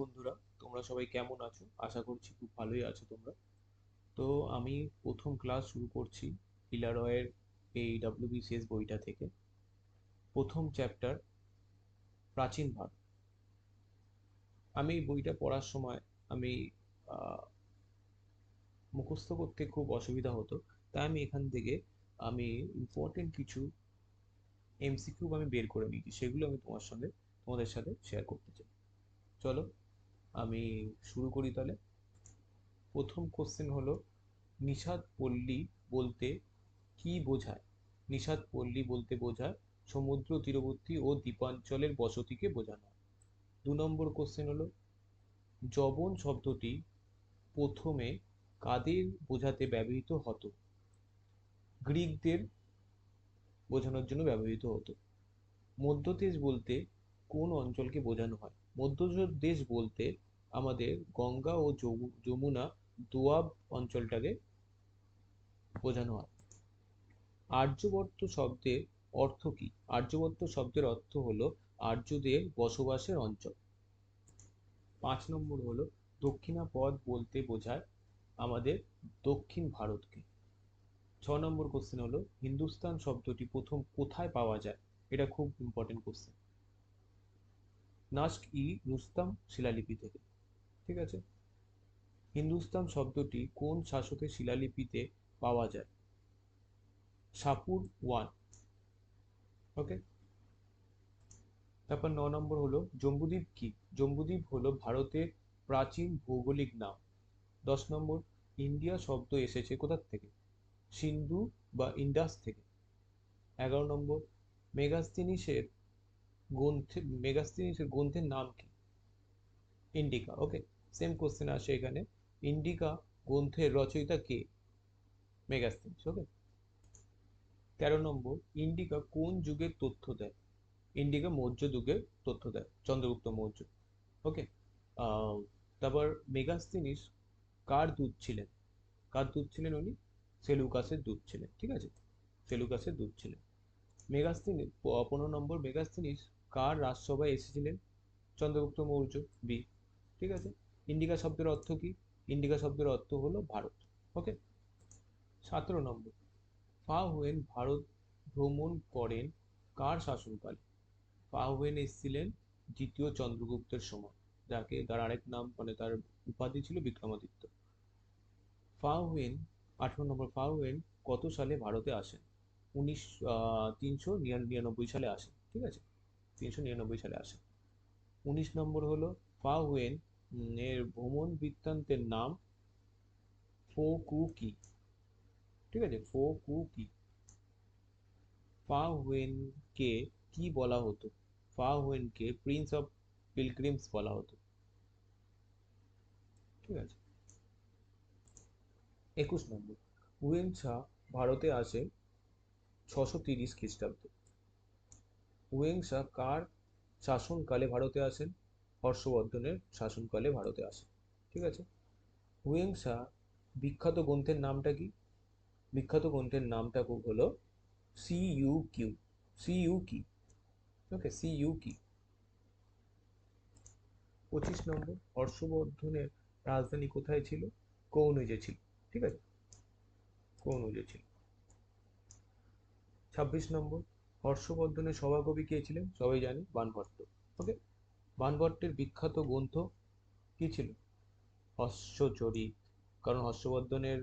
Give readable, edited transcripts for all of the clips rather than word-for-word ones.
বন্ধুরা, তোমরা সবাই কেমন আছো? আশা করছি খুব ভালোই আছো তোমরা। তো আমি প্রথম ক্লাস শুরু করছি হিলারয়ের এই ডব্লিউবিসিএস বইটা থেকে। প্রথম চ্যাপ্টার, প্রাচীন ভারত। আমি এই বইটা পড়ার সময় আমি আহ, মুখস্থ করতে খুব অসুবিধা হতো। তাই আমি এখান থেকে আমি ইম্পর্টেন্ট কিছু এমসিকিউ আমি বের করে নিয়েছি, সেগুলো আমি তোমাদের সাথে শেয়ার করতে চাই। চলো আমি শুরু করি তাহলে। প্রথম কোশ্চেন হলো, নিষাদ পল্লী বলতে কি বোঝায়? নিষাদ পল্লী বলতে বোঝায় সমুদ্র তীরবর্তী ও দ্বীপাঞ্চলের বসতিকে বোঝানো হয়। 2 নম্বর কোশ্চেন হলো, যবন শব্দটি প্রথমে কাদের বোঝাতে ব্যবহৃত হতো? গ্রিকদের বোঝানোর জন্য ব্যবহৃত হতো। মধ্যদেশ বলতে কোন অঞ্চলকে বোঝানো হয়? মধ্যদেশ বলতে আমাদের গঙ্গা ও যমুনা দোয়াব অঞ্চলটাকে বোঝানো হয়। আর্যভট্ট শব্দের অর্থ কি? আর্যভট্ট শব্দের অর্থ হলো আর্যদের বসবাসের অঞ্চল। 5 নম্বর হলো, দক্ষিণাপদ বলতে বোঝায় আমাদের দক্ষিণ ভারতকে। 6 নম্বর কোশ্চেন হলো, হিন্দুস্তান শব্দটি প্রথম কোথায় পাওয়া যায়? এটা খুব ইম্পর্টেন্ট কোশ্চেন। নাস্ক ই রুস্তম শিলালিপি থেকে। ঠিক আছে। হিন্দুস্তান শব্দটি কোন শাসকের শিলালিপিতে পাওয়া যায়? সাপুর 1। ওকে। তারপর 9 নম্বর হলো, জম্বুদ্বীপ কি? জম্বুদ্বীপ হলো ভারতের প্রাচীন ভৌগোলিক নাম। 10 নম্বর, ইন্ডিয়া শব্দ এসেছে কোথা থেকে? সিন্ধু বা ইন্ডাস থেকে। 11 নম্বর, মেগাস্তিনিসের গ্রন্থের নাম কি? ইন্ডিকা। ওকে। সেম কোশ্চেন আসে এখানে। ইন্ডিকা গ্রন্থের রচয়িতা কে? মেগাস্তিনিস। ওকে। 13 নম্বর, ইন্ডিকা কোন যুগের তথ্য দেয়? ইন্ডিকা মৌর্য যুগের তথ্য দেয়, চন্দ্রগুপ্ত মৌর্য। ওকে। আহ, তারপর মেগাস্তিনিস কার দূত ছিলেন? কার দূত ছিলেন উনি? সেলুকাসের দূত ছিলেন। ঠিক আছে, সেলুকাসের দূত ছিলেন। মেগাস্তিনিস 15 নম্বর, মেগাস্তিনিস কার রাজসভায় এসেছিলেন? চন্দ্রগুপ্ত মৌর্য। বি। ঠিক আছে। ইন্ডিকা শব্দের অর্থ কি? ইন্ডিকা শব্দের অর্থ হলো ভারত। ওকে। 17 নম্বর, ফা হুয়েন ভারত ভ্রমণ করেন কার শাসনকালে? ফা হুয়েন এসেছিলেন দ্বিতীয় চন্দ্রগুপ্তের সময়, তার আরেক নাম মানে তার উপাধি ছিল বিক্রমাদিত্য। ফা হুয়েন 18 নম্বর, ফা হুয়েন কত সালে ভারতে আসেন? 399 সালে আসেন। ঠিক আছে, 399 সালে আসেন। 19 নম্বর হলো, ফা হুয়েন এর ভ্রমণ বৃত্তান্তের নাম ফো কু কি? ঠিক আছে, ফো কু কি? ফা হুয়েনকে কি বলা হতো? ফা হুয়েনকে প্রিন্স অফ পিলগ্রিমস বলা হতো। ঠিক আছে। 21 নম্বর, হুয়েন শাহ ভারতে আসে 630 খ্রিস্টাব্দে। হুয়েন শাহ কার শাসনকালে ভারতে আসেন? হর্ষবর্ধনের শাসনকালে ভারতে আসেন। ঠিক আছে। হুয়েন শাহ বিখ্যাত গ্রন্থের নামটা কি? বিখ্যাত গ্রন্থের নামটা হলো C U Q. C U কি? ওকে, সি ইউ কি। 25 নম্বর, হর্ষবর্ধনের রাজধানী কোথায় ছিল? কনৌজে ছিল। ঠিক আছে, কনৌজে ছিল। 26 নম্বর, হর্ষবর্ধনের সভাকবি কে ছিলেন? সবাই জানি, বাণভট্ট। ওকে। বাণভট্টের বিখ্যাত গ্রন্থ কি ছিল? হর্ষচরিত। কারণ হর্ষবর্ধনের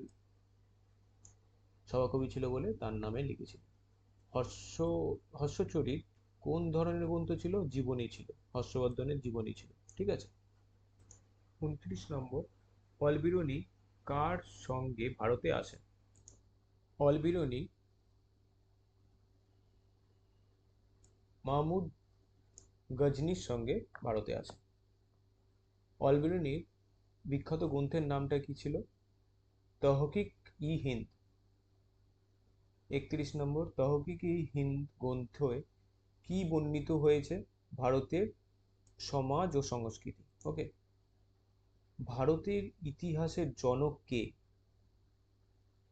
সভাকবি ছিল বলে তার নামে লিখেছিল। হর্ষ হর্ষচরিত কোন ধরনের গ্রন্থ ছিল? জীবনী ছিল, হর্ষবর্ধনের জীবনী ছিল। ঠিক আছে। 29 নম্বর, অলবিরুনি কার সঙ্গে ভারতে আসেন? অলবিরুনি মাহমুদ গজনির সঙ্গে ভারতে আসেন। অলবিরুনির বিখ্যাত গ্রন্থের নামটা কি ছিল? তহকিক ই হিন্দ। 31 নম্বর, তহকিক ই হিন্দ গ্রন্থে কি বর্ণিত হয়েছে? ভারতের সমাজ ও সংস্কৃতি। ওকে। ভারতের ইতিহাসের জনক কে?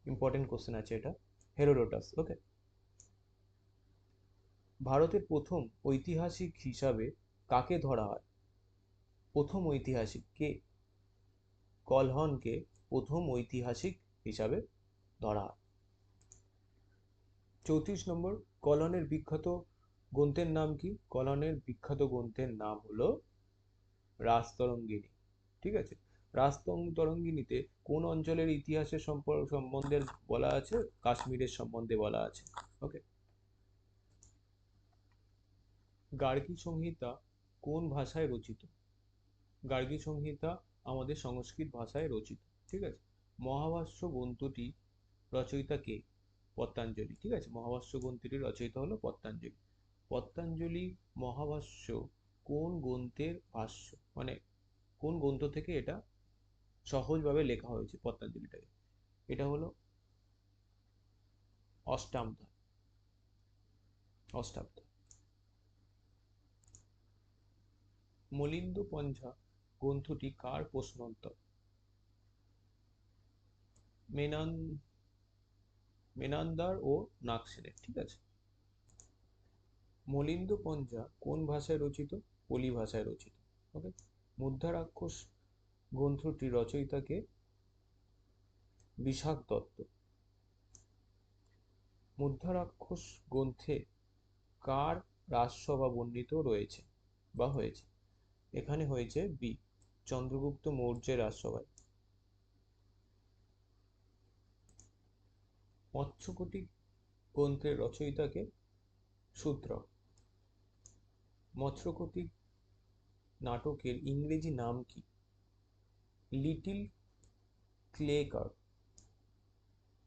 ইম্পর্টেন্ট কোশ্চেন আছে এটা। হেরোডোটাস। ওকে। ভারতের প্রথম ঐতিহাসিক হিসাবে কাকে ধরা হয়? প্রথম ঐতিহাসিক কে? কলহনকে প্রথম ঐতিহাসিক হিসাবে ধরা হয়। 34 নম্বর, কলহনের বিখ্যাত গ্রন্থের নাম কি? কলহনের বিখ্যাত গ্রন্থের নাম হলো রাজতরঙ্গিনী। ঠিক আছে, রাজতরঙ্গিনীতে কোন অঞ্চলের ইতিহাসের সম্বন্ধে বলা আছে? কাশ্মীরের সম্বন্ধে বলা আছে। ওকে। গার্গী সংহিতা কোন ভাষায় রচিত? গার্গী সংহিতা আমাদের সংস্কৃত ভাষায় রচিত। ঠিক আছে। মহাভাষ্য গ্রন্থটি রচয়িতা কে? পতঞ্জলি। ঠিক আছে, মহাভাষ্য গ্রন্থটির রচয়িতা হলো পতঞ্জলি। পতঞ্জলি মহাভাষ্য কোন গ্রন্থের ভাষ্য, মানে কোন গ্রন্থ থেকে এটা সহজভাবে লেখা হয়েছে পতঞ্জলিটাকে? এটা হলো অষ্টাধ্যায়। অষ্টাধ্যায়। মলিন্দ পঞ্ঝা গ্রন্থটি কার প্রশ্নোত্তর? মেনান মেনান্দার ও নাগসেনের। ঠিক আছে। মলিন্দ পঞ্জা কোন ভাষায় রচিত? পলি ভাষায় রচিত। ওকে। মুদ্রারাক্ষস গ্রন্থটির রচয়িতা কে? বিশাখ দত্ত। মুদ্রারাক্ষস গ্রন্থে কার রাজসভা বর্ণিত রয়েছে বা হয়েছে? এখানে হয়েছে বি, চন্দ্রগুপ্ত মৌর্যের রাজসভায়। মৎস্যকটিক গ্রন্থের রচয়িতা কে? শূদ্রক। মৎস্যকটিক নাটকের ইংরেজি নাম কি? লিটিল ক্লেকার।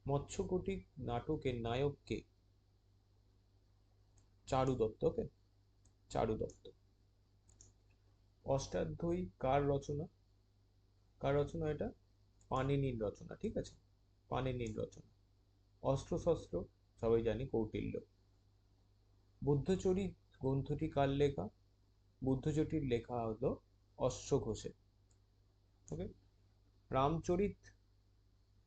মৎস্যকটিক নাটকের নায়ক কে? চারু দত্ত। ওকে, চারু দত্ত। অষ্টাধ্যায়ী কার রচনা? কার রচনা এটা? পাণিনির রচনা। ঠিক আছে, পাণিনির রচনা। অস্ত্রশস্ত্র সবাই জানি কৌটিল্য। বুদ্ধচরিত গ্রন্থটি কার লেখা? বুদ্ধচরিত লেখা হলো অশ্বঘোষের। ওকে। রামচরিত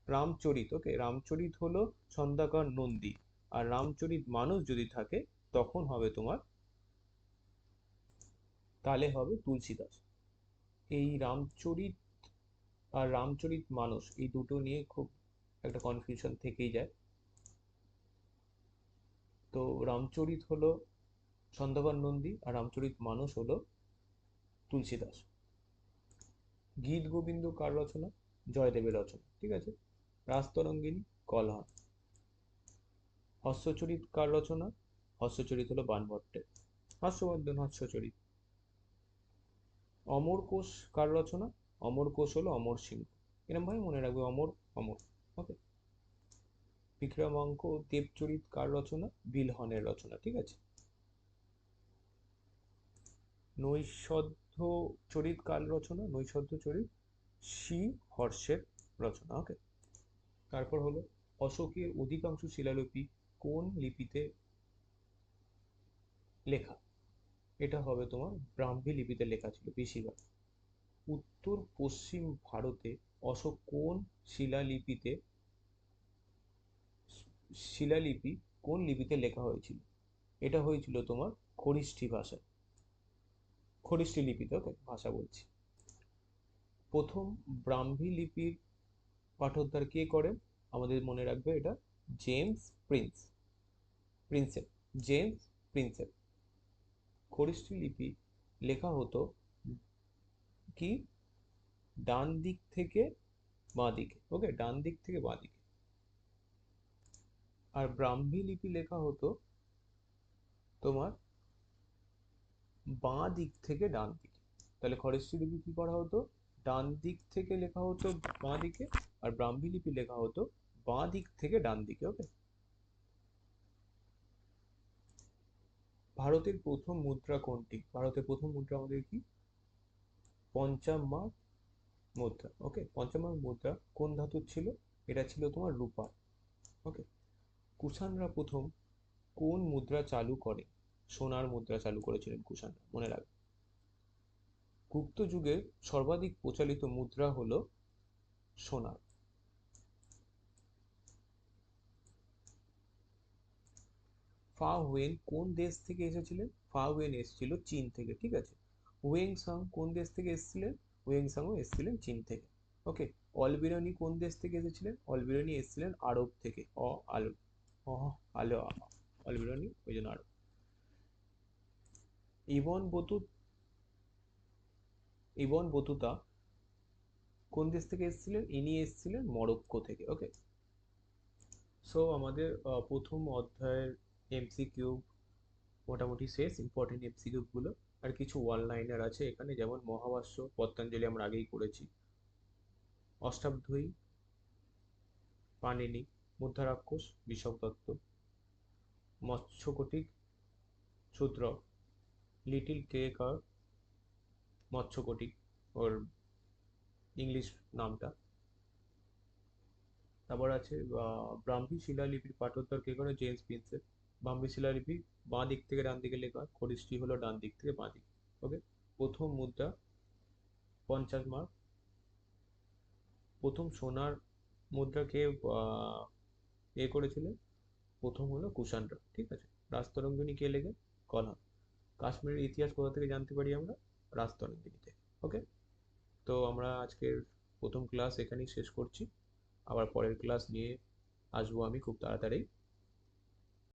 রামচরিত ওকে, রামচরিত হলো ছন্দাকার নন্দী, আর রামচরিত মানস যদি থাকে তখন হবে তোমার, তাহলে হবে তুলসীদাস। এই রামচরিত আর রামচরিত মানস এই দুটো নিয়ে খুব একটা কনফিউশন থেকেই যায়। তো রামচরিত হলো ছন্দকার নন্দী আর রামচরিত মানস হলো তুলসীদাস। গীত গোবিন্দ কার রচনা? জয়দেবের রচনা। ঠিক আছে। রাজতরঙ্গিনী কলহন। হস্যচরিত কার রচনা? হস্যচরিত হলো বাণভট্টের। হর্ষবর্ধন হস্যচরিত। অমর কোষ কার রচনা? অমর কোষ হলো অমর সিংহ। এরকম ভাবে মনে রাখবে, অমর অমর। ওকে। বিক্রমাঙ্ক দেবচরিত কার রচনা? বিলহনের রচনা। ঠিক আছে। নৈষধ চরিত কার রচনা? নৈষধ চরিত শ্রী হর্ষের রচনা। ওকে। তারপর হলো অশোকের অধিকাংশ শিলালিপি কোন লিপিতে লেখা? এটা হবে তোমার ব্রাহ্মী লিপিতে লেখা ছিল বেশিরভাগ। উত্তর পশ্চিম ভারতে অশোক কোন শিলালিপিতে শিলালিপি কোন লিপিতে লেখা হয়েছিল? এটা হয়েছিল তোমার খরিষ্ঠী ভাষায়, খরিষ্ঠী লিপিতে। ওকে, ভাষা বলছি। প্রথম ব্রাহ্মী লিপির পাঠোদ্ধার কে করেন? আমাদের মনে রাখবে এটা James Prinsep. James Prinsep. Kharosthi লিপি লেখা হতো কি? ডান দিক থেকে বাঁ দিকে। ওকে, ডান দিক থেকে বাঁ দিকে। আর ব্রাহ্মী লিপি লেখা হতো তোমার বাঁ দিক থেকে ডান দিকে। তাহলে খরস্থি লিপি কি করা হতো? ডান দিক থেকে লেখা হতো বাঁ দিকে, আর ব্রাহ্মী লিপি লেখা হতো বাঁ দিক থেকে ডান দিকে। ওকে। ভারতের প্রথম মুদ্রা কোনটি? ভারতের প্রথম মুদ্রা আমাদের কি? পঞ্চামার মুদ্রা। ওকে, পঞ্চামার মুদ্রা কোন ধাতুর ছিল? এটা ছিল তোমার রূপা। ওকে। কুষাণরা প্রথম কোন মুদ্রা চালু করে? সোনার মুদ্রা চালু করেছিলেন কুষাণরা, মনে রাখবে। গুপ্ত যুগের সর্বাধিক প্রচলিত মুদ্রা হলো সোনার। ফা হুয়েন কোন দেশ থেকে এসেছিলেন? ফা হুয়েন এসেছিল চীন থেকে। ঠিক আছে। ওয়েংসাং কোন দেশ থেকে এসেছিলেন? ওয়েংসাংও এসেছিলেন চীন থেকে। ওকে। অলবিরনি কোন দেশ থেকে এসেছিলেন? অলবিরনি এসেছিলেন আরব থেকে। আলো অ আলো অলবিরনি ওই জন্য আরব। ইবন বতু ইবন বতুতা কোন দেশ থেকে এসেছিলেন? ইনি এসেছিলেন মরক্কো থেকে। ওকে। সো আমাদের প্রথম অধ্যায়ের এমসিকিউ মোটামুটি শেষ। ইম্পর্টেন্ট এমসিকিউ গুলো আর কিছু ওয়ান লাইনার আছে এখানে, যেমন মহাভাষ্য পতঞ্জলি আমরা আগেই করেছি, অষ্টাধ্যায়ী পাণিনি, মুদ্রারাক্ষস বিষব দত্ত, মৎস্যকটিক শূদ্র লিটিল কেকার, মৎস্যকটিক ওর ইংলিশ নামটা। তারপর আছে ব্রাহ্মী শিলালিপির পাঠোদ্ধার কে করে? James Prinsep. ব্রাহ্মী শিলালিপি বাঁ দিক থেকে ডান দিকে লেখা, খরিষ্টি হলো ডান দিক থেকে বাঁ দিক। ওকে। প্রথম মুদ্রা 50 মার্ক। প্রথম সোনার মুদ্রা কে করেছিলেন? প্রথম হলো কুষাণরা। ঠিক আছে। রাজতরঙ্গিনী কে লেখে? কলহ। কাশ্মীরের ইতিহাস কোথা থেকে জানতে পারি আমরা? রাজতরঙ্গিনী থেকে। ওকে। তো আমরা আজকের প্রথম ক্লাস এখানেই শেষ করছি। আবার পরের ক্লাস নিয়ে আসবো আমি খুব তাড়াতাড়ি।